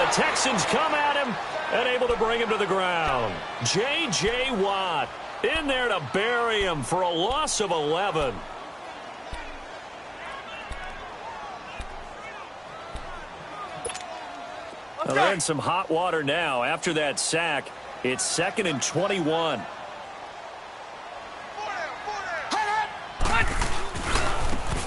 the Texans come at him and able to bring him to the ground. J.J. Watt in there to bury him for a loss of 11. Well, they're in some hot water now. After that sack, it's 2nd and 21.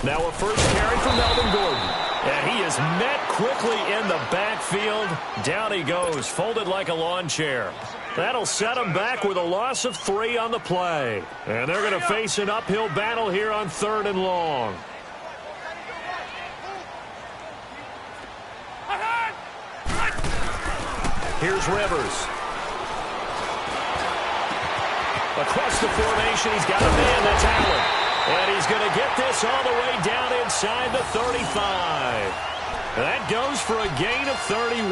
Now a first carry from Melvin Gordon. And he is met quickly in the backfield. Down he goes, folded like a lawn chair. That'll set him back with a loss of 3 on the play. And they're going to face an uphill battle here on 3rd and long. Here's Rivers. Across the formation, he's got a man that's Allen. And he's going to get this all the way down inside the 35. That goes for a gain of 31.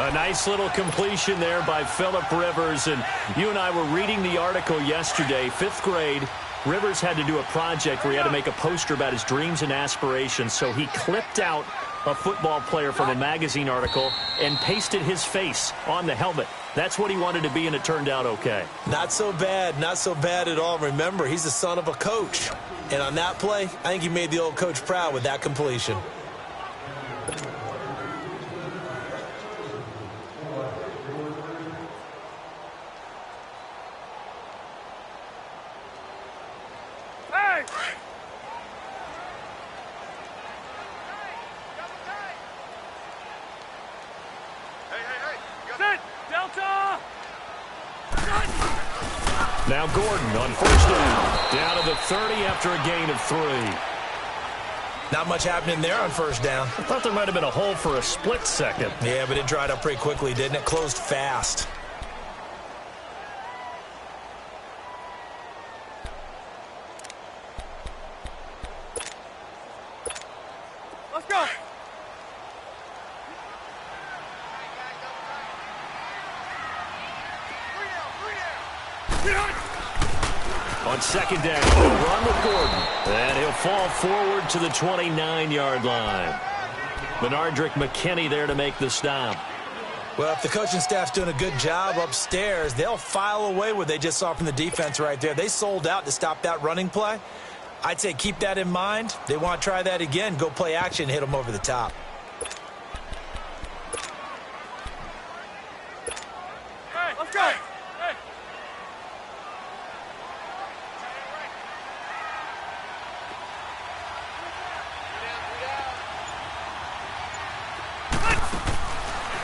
A nice little completion there by Phillip Rivers. And you and I were reading the article yesterday, 5th grade. Rivers had to do a project where he had to make a poster about his dreams and aspirations. So he clipped out a football player from a magazine article and pasted his face on the helmet. That's what he wanted to be, and it turned out okay. Not so bad. Not so bad at all. Remember, he's the son of a coach. And on that play, I think he made the old coach proud with that completion. Now Gordon on 1st down to the 30 after a gain of 3. Not much happening there on 1st down. I thought there might have been a hole for a split second. Yeah, but it dried up pretty quickly, didn't it? Closed fast. Let's go. On 2nd down, he'll run with Gordon. And he'll fall forward to the 29-yard line. Benardrick McKinney there to make the stop. Well, if the coaching staff's doing a good job upstairs, they'll file away what they just saw from the defense right there. They sold out to stop that running play. I'd say keep that in mind. They want to try that again. Go play action, hit them over the top. Hey, let's go.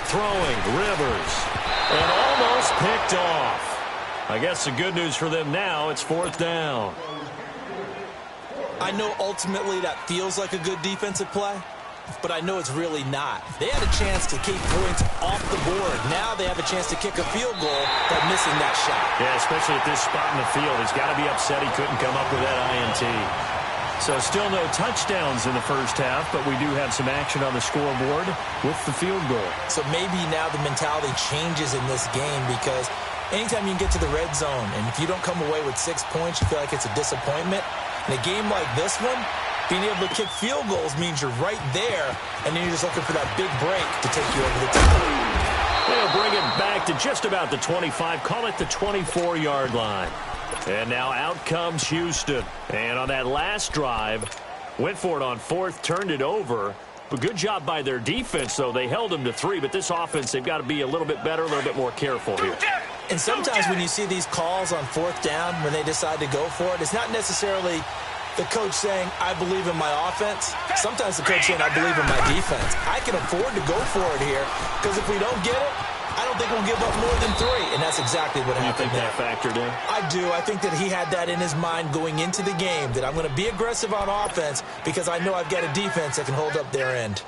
Throwing, Rivers, and almost picked off. I guess the good news for them now, it's 4th down. I know ultimately that feels like a good defensive play, but I know it's really not. They had a chance to keep points off the board. Now they have a chance to kick a field goal by missing that shot. Yeah, especially at this spot in the field. He's got to be upset he couldn't come up with that INT. So still no touchdowns in the 1st half, but we do have some action on the scoreboard with the field goal. So maybe now the mentality changes in this game because anytime you can get to the red zone, and if you don't come away with 6 points, you feel like it's a disappointment. In a game like this one, being able to kick field goals means you're right there, and then you're just looking for that big break to take you over the top. They'll bring it back to just about the 25, call it the 24-yard line. And now out comes Houston. And on that last drive, went for it on 4th, turned it over. But good job by their defense, though. They held them to 3, but this offense, they've got to be a little bit better, a little bit more careful here. And sometimes when you see these calls on 4th down, when they decide to go for it, it's not necessarily the coach saying, I believe in my offense. Sometimes the coach saying, I believe in my defense. I can afford to go for it here because if we don't get it, I don't think we'll give up more than 3, and that's exactly what happened there. You think that factored in? I do. I think that he had that in his mind going into the game, that I'm going to be aggressive on offense because I know I've got a defense that can hold up their end.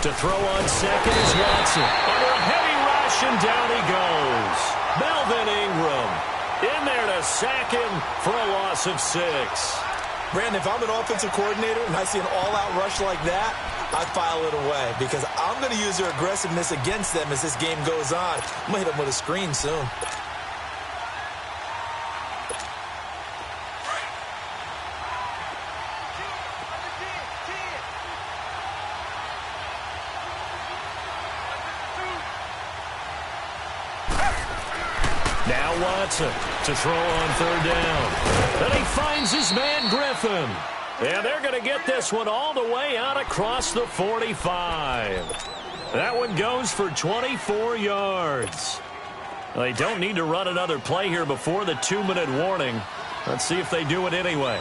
To throw on 2nd is Watson. Under a heavy rush, and down he goes. Melvin Ingram in there to sack him for a loss of 6. Brandon, if I'm an offensive coordinator and I see an all-out rush like that, I file it away because I'm going to use their aggressiveness against them as this game goes on. I'm going to hit them with a screen soon. Now Watson to throw on third down. And he finds his man Griffin. And they're going to get this one all the way out across the 45. That one goes for 24 yards. They don't need to run another play here before the 2-minute warning. Let's see if they do it anyway.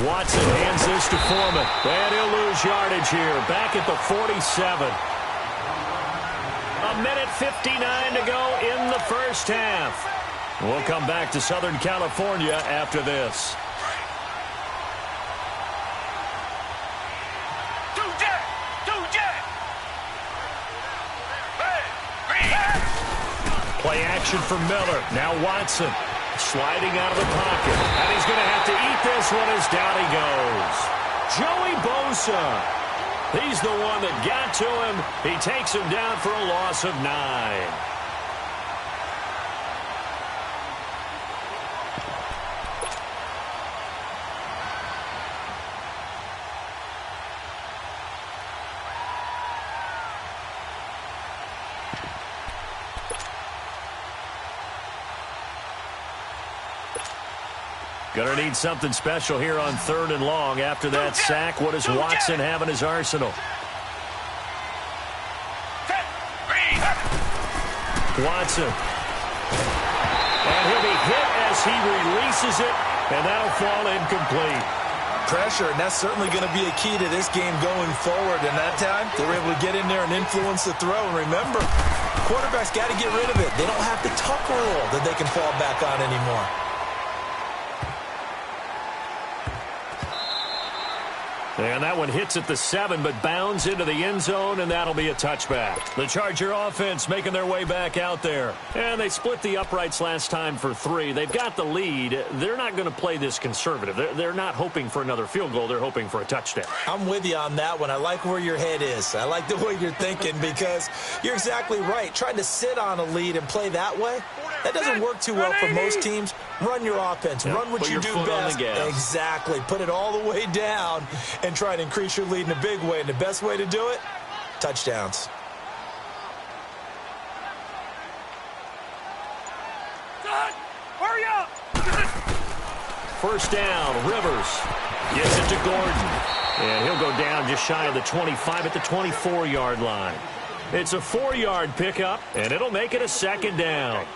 Watson hands this to Foreman. And he'll lose yardage here. Back at the 47. A minute 59 to go in the first half. We'll come back to Southern California after this. Play action for Miller. Now Watson sliding out of the pocket. And he's going to have to eat this one as down he goes. Joey Bosa. He's the one that got to him. He takes him down for a loss of 9. Gonna need something special here on 3rd and long. After that sack, what does Watson have in his arsenal? Watson. And he'll be hit as he releases it, and that'll fall incomplete. Pressure, and that's certainly going to be a key to this game going forward. And that time, they were able to get in there and influence the throw. And remember, quarterbacks got to get rid of it. They don't have the tuck rule that they can fall back on anymore. And that one hits at the 7, but bounds into the end zone, and that'll be a touchback. The Charger offense making their way back out there. And they split the uprights last time for 3. They've got the lead. They're not going to play this conservative. They're not hoping for another field goal. They're hoping for a touchdown. I'm with you on that one. I like where your head is. I like the way you're thinking because you're exactly right. Trying to sit on a lead and play that way, that doesn't work too well for most teams. Run your offense. Run what you do best. Exactly. Put it all the way down and try to increase your lead in a big way. And the best way to do it, touchdowns. Hurry up! First down, Rivers gets it to Gordon. And he'll go down just shy of the 25 at the 24-yard line. It's a 4-yard pickup, and it'll make it a 2nd down.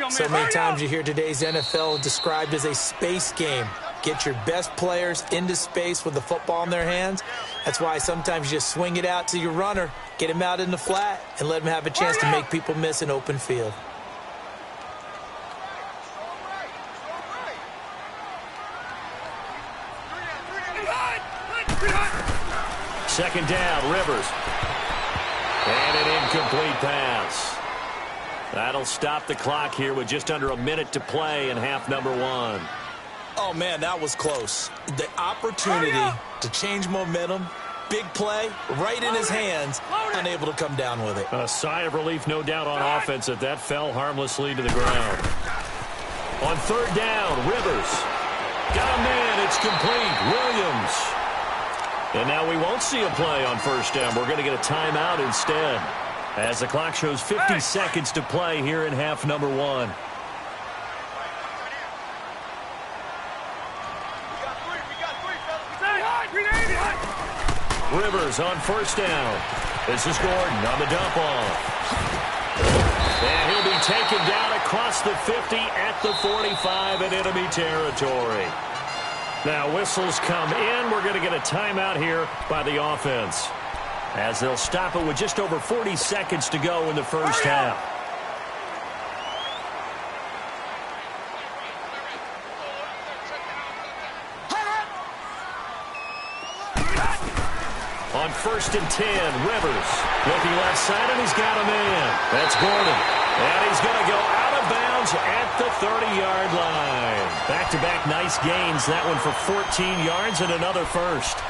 So many times you hear today's NFL described as a space game. Get your best players into space with the football in their hands. That's why sometimes you just swing it out to your runner, get him out in the flat, and let him have a chance to make people miss an open field. Second down, Rivers. And an incomplete pass. That'll stop the clock here with just under a minute to play in half number 1. Oh, man, that was close. The opportunity to change momentum, big play, right in his hands, unable to come down with it. A sigh of relief, no doubt, on offense that that fell harmlessly to the ground. On 3rd down, Rivers. Got a man, it's complete. Williams. And now we won't see a play on 1st down. We're going to get a timeout instead, as the clock shows 50 seconds to play here in half number 1. Rivers on 1st down. This is Gordon on the dump off. And he'll be taken down across the 50 at the 45 in enemy territory. Now whistles come in. We're going to get a timeout here by the offense, as they'll stop it with just over 40 seconds to go in the first half. On 1st and 10, Rivers. Looking left side, and he's got a man. That's Gordon. And he's going to go out of bounds at the 30-yard line. Back-to-back nice gains. That one for 14 yards and another first.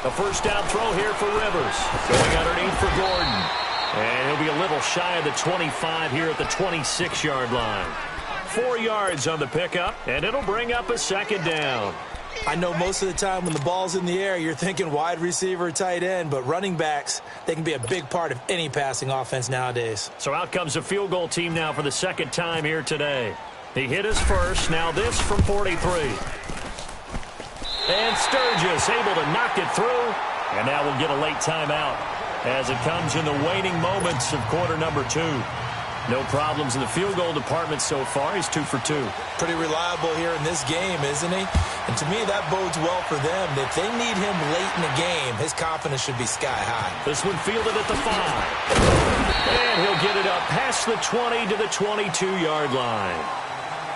A first down throw here for Rivers. Going underneath for Gordon. And he'll be a little shy of the 25 here at the 26-yard line. 4 yards on the pickup, and it'll bring up a second down. I know most of the time when the ball's in the air, you're thinking wide receiver, tight end, but running backs, they can be a big part of any passing offense nowadays. So out comes a field goal team now for the second time here today. He hit his first. Now this from 43. And Sturgis able to knock it through. And now we'll get a late timeout as it comes in the waning moments of quarter number 2. No problems in the field goal department so far. He's 2 for 2. Pretty reliable here in this game, isn't he? And to me, that bodes well for them. If they need him late in the game, his confidence should be sky high. This one fielded at the 5. And he'll get it up past the 20 to the 22-yard line.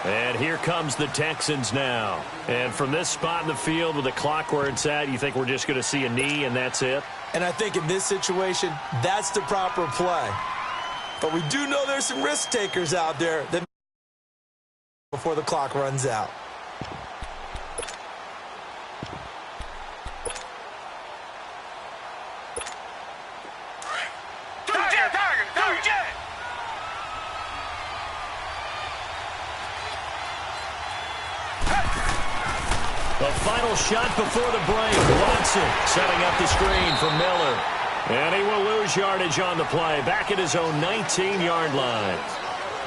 And here comes the Texans now. And from this spot in the field with the clock where it's at, you think we're just going to see a knee and that's it? And I think in this situation, that's the proper play. But we do know there's some risk takers out there that before the clock runs out. The final shot before the break. Watson setting up the screen for Miller. And he will lose yardage on the play. Back at his own 19-yard line.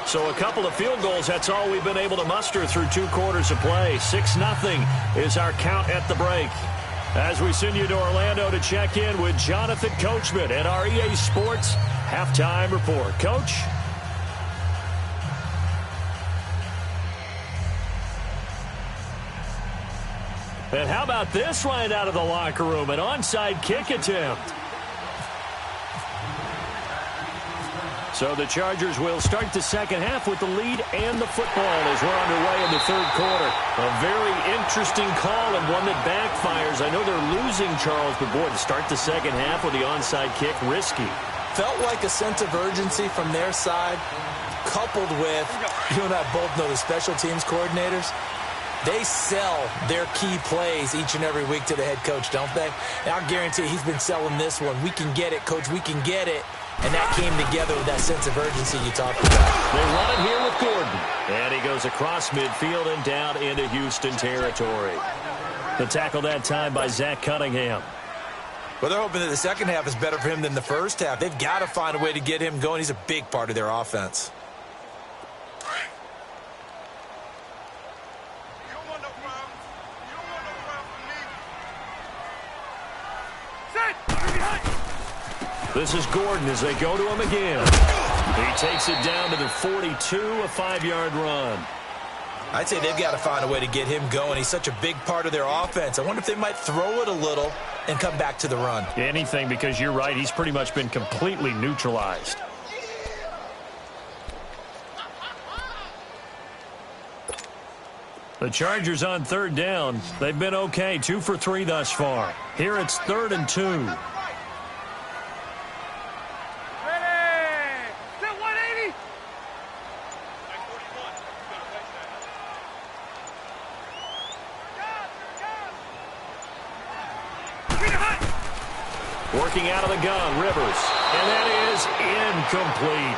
So a couple of field goals, that's all we've been able to muster through 2 quarters of play. 6-0 is our count at the break. As we send you to Orlando to check in with Jonathan Coachman at our EA Sports Halftime Report. Coach? And how about this right out of the locker room? An onside kick attempt. So the Chargers will start the second half with the lead and the football as we're underway in the third quarter. A very interesting call and one that backfires. I know they're losing, Charles, but boy, to start the second half with the onside kick, risky. Felt like a sense of urgency from their side, coupled with, you and I both know the special teams coordinators. They sell their key plays each and every week to the head coach, don't they? And I guarantee he's been selling this one. We can get it, coach. We can get it. And that came together with that sense of urgency you talked about. They run it here with Gordon. And he goes across midfield and down into Houston territory. The tackle that time by Zach Cunningham. Well, they're hoping that the second half is better for him than the first half. They've got to find a way to get him going. He's a big part of their offense. This is Gordon as they go to him again. He takes it down to the 42, a 5-yard run. I'd say they've got to find a way to get him going. He's such a big part of their offense. I wonder if they might throw it a little and come back to the run. Anything, because you're right. He's pretty much been completely neutralized. The Chargers on third down. They've been okay, 2 for 3 thus far. Here it's 3rd and 2. Working out of the gun, Rivers. And that is incomplete.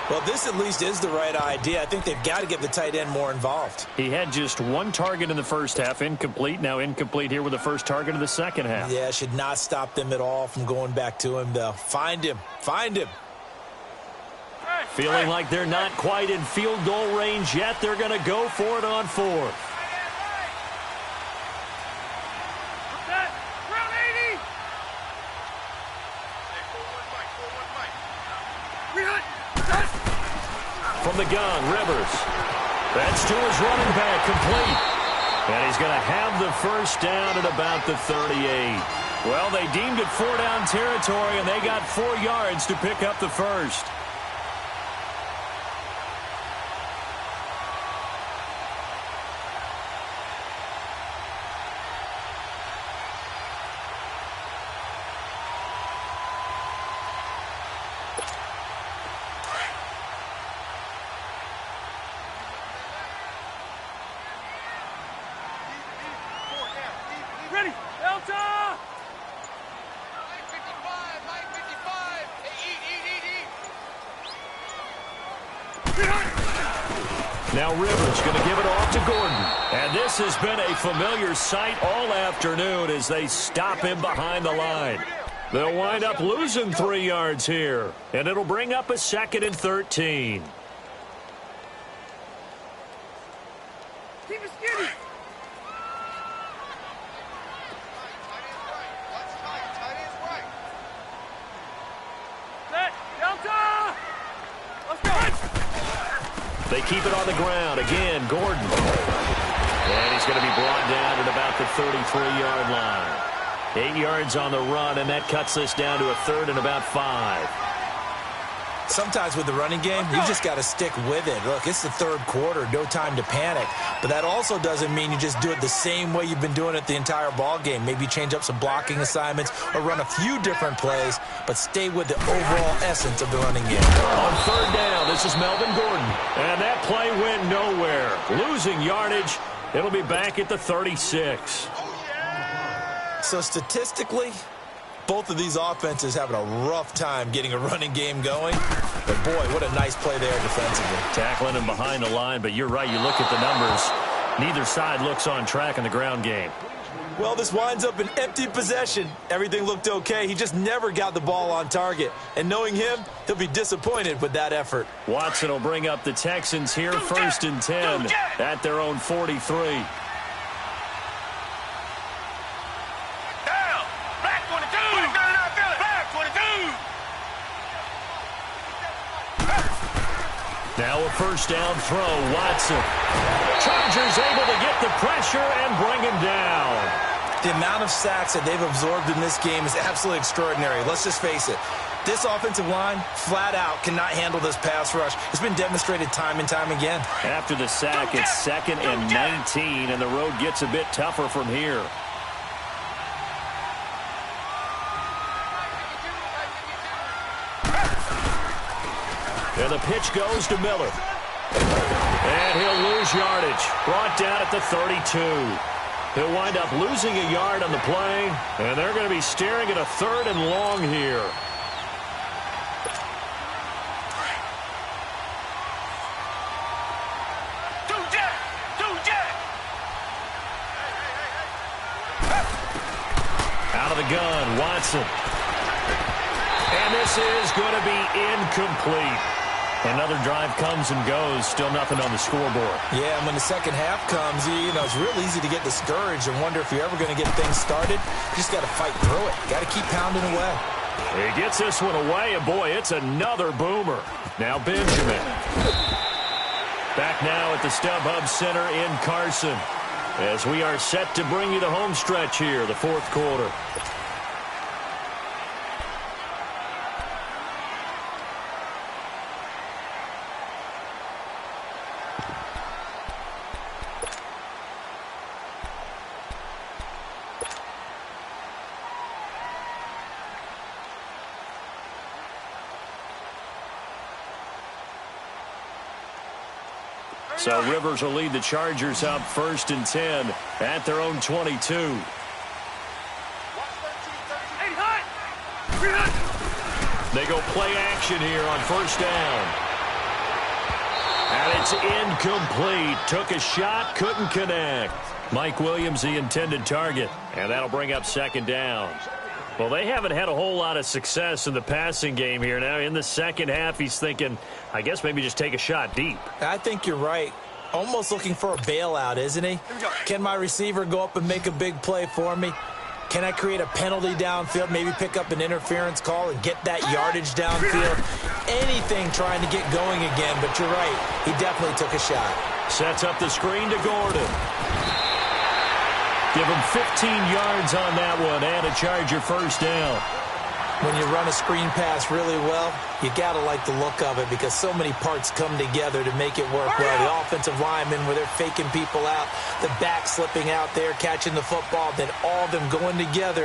Well, this at least is the right idea. I think they've got to get the tight end more involved. He had just 1 target in the first half, incomplete. Now incomplete here with the first target of the second half. Yeah, should not stop them at all from going back to him, though. Find him. Find him. Feeling like they're not quite in field goal range yet. They're going to go for it on 4th. From the gun, Rivers. That's to his running back, complete. And he's going to have the first down at about the 38. Well, they deemed it 4-down territory, and they got 4 yards to pick up the first. skinny. Delta! Line 55, line 55. Hey, eat. Now Rivers going to give it off to Gordon. And this has been a familiar sight all afternoon as they stop him behind the line. They'll wind up losing 3 yards here. And it'll bring up a 2nd and 13. Keep it skinny. Set. Delta! Let's go. They keep it on the ground. Again, Gordon. And he's going to be brought down at about the 33-yard line. 8 yards on the run, and that cuts this down to a 3rd and about 5. Sometimes with the running game, you just got to stick with it. Look, it's the 3rd quarter, no time to panic. But that also doesn't mean you just do it the same way you've been doing it the entire ball game. Maybe change up some blocking assignments or run a few different plays, but stay with the overall essence of the running game. On 3rd down, this is Melvin Gordon. And that play went nowhere. Losing yardage. It'll be back at the 36. So statistically, both of these offenses having a rough time getting a running game going. But, boy, what a nice play there defensively. Tackling him behind the line, but you're right. You look at the numbers. Neither side looks on track in the ground game. Well, this winds up an empty possession. Everything looked okay. He just never got the ball on target. And knowing him, he'll be disappointed with that effort. Watson will bring up the Texans here, 1st and 10 at their own 43. Now a 1st down throw, Watson. Chargers able to get the pressure and bring him down. The amount of sacks that they've absorbed in this game is absolutely extraordinary. Let's just face it. This offensive line, flat out, cannot handle this pass rush. It's been demonstrated time and time again. After the sack, it's 2nd and 19, and the road gets a bit tougher from here. And the pitch goes to Miller. And he'll lose yardage. Brought down at the 32. He'll wind up losing a yard on the play. And they're going to be staring at a 3rd and long here. Out of the gun, Watson. And this is going to be incomplete. Another drive comes and goes. Still nothing on the scoreboard. Yeah, and when the second half comes, you know, it's real easy to get discouraged and wonder if you're ever going to get things started. You just got to fight through it. Got to keep pounding away. He gets this one away, and boy, it's another boomer. Now Benjamin. Back now at the StubHub Center in Carson as we are set to bring you the home stretch here, the 4th quarter. So Rivers will lead the Chargers out 1st and 10 at their own 22. They go play action here on 1st down. And it's incomplete. Took a shot, couldn't connect. Mike Williams, the intended target. And that'll bring up 2nd down. Well, they haven't had a whole lot of success in the passing game here. Now, in the second half, he's thinking, I guess maybe just take a shot deep. I think you're right. Almost looking for a bailout, isn't he? Can my receiver go up and make a big play for me? Can I create a penalty downfield, maybe pick up an interference call and get that yardage downfield? Anything trying to get going again, but you're right. He definitely took a shot. Sets up the screen to Gordon. Give him 15 yards on that one and a Charger 1st down. When you run a screen pass really well, you got to like the look of it because so many parts come together to make it work well. The offensive linemen where they're faking people out, the back slipping out there, catching the football, then all of them going together.